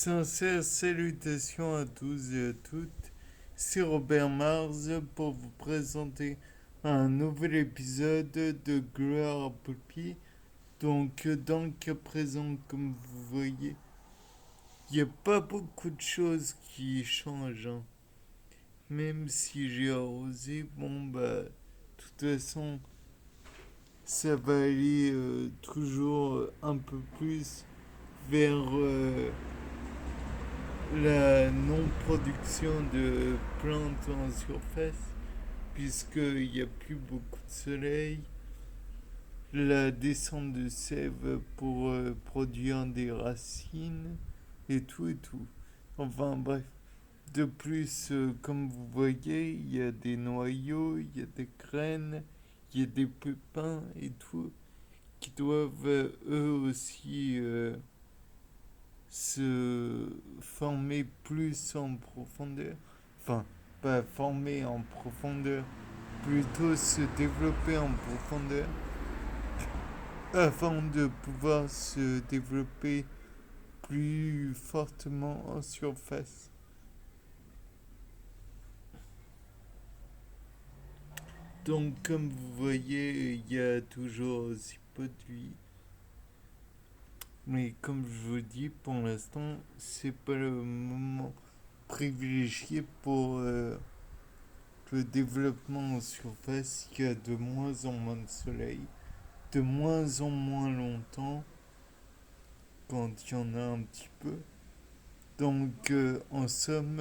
Sincères salutations à tous et à toutes. C'est Robert Mars pour vous présenter un nouvel épisode de Gloire à Poulpi. Donc, dans le cas présent, comme vous voyez, il n'y a pas beaucoup de choses qui changent, hein. Même si j'ai arrosé, de toute façon, ça va aller toujours un peu plus vers la non-production de plantes en surface, puisqu'il n'y a plus beaucoup de soleil, la descente de sève pour produire des racines, et tout et tout. Enfin bref. De plus, comme vous voyez, il y a des noyaux, il y a des graines, il y a des pépins et tout, qui doivent eux aussi se former plus en profondeur. Enfin, pas former en profondeur, plutôt se développer en profondeur afin de pouvoir se développer plus fortement en surface. Donc, comme vous voyez, il y a toujours aussi peu de vie. Mais comme je vous dis, pour l'instant, c'est pas le moment privilégié pour le développement en surface. Il y a de moins en moins de soleil, de moins en moins longtemps, quand il y en a un petit peu. Donc, en somme,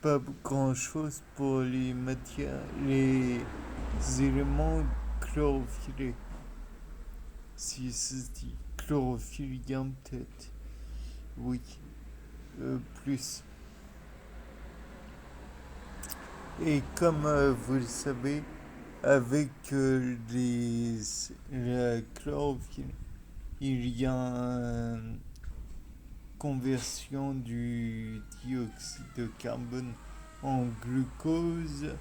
pas grand chose pour les matières, les éléments chlorophyllés. Si ça se dit chlorophyllien, peut-être. Oui, plus. Et comme vous le savez, avec la chlorophylle, il y a une conversion du dioxyde de carbone en glucose,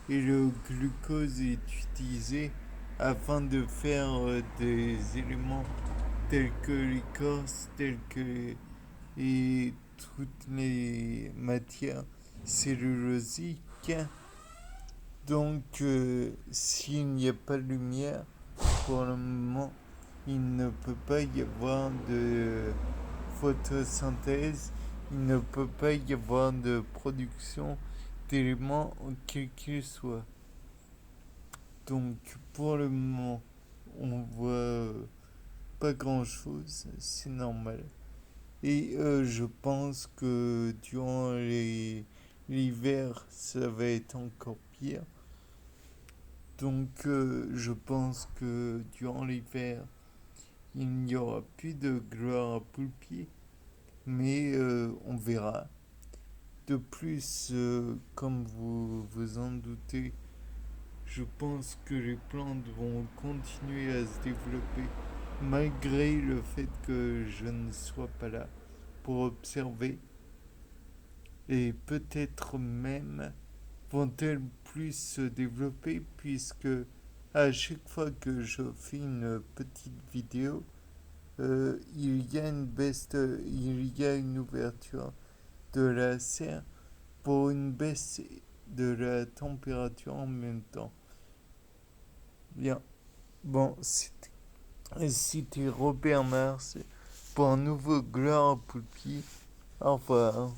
et le glucose est utilisé afin de faire des éléments tels que l'écorce, tels que et toutes les matières cellulosiques. Donc, s'il n'y a pas de lumière, pour le moment, il ne peut pas y avoir de photosynthèse, il ne peut pas y avoir de production d'éléments quels qu'ils soient. Donc, pour le moment, on voit pas grand-chose, c'est normal. Et je pense que durant l'hiver, ça va être encore pire. Donc je pense que durant l'hiver, il n'y aura plus de gloire à Poulpi, mais on verra. De plus, comme vous vous en doutez, je pense que les plantes vont continuer à se développer malgré le fait que je ne sois pas là pour observer, et peut-être même vont-elles plus se développer, puisque à chaque fois que je fais une petite vidéo, il y a une baisse il y a une ouverture de la serre pour une baisse de la température en même temps. Bien, bon, c'était Robert Mars pour un nouveau Gloire à Poulpi. Au revoir.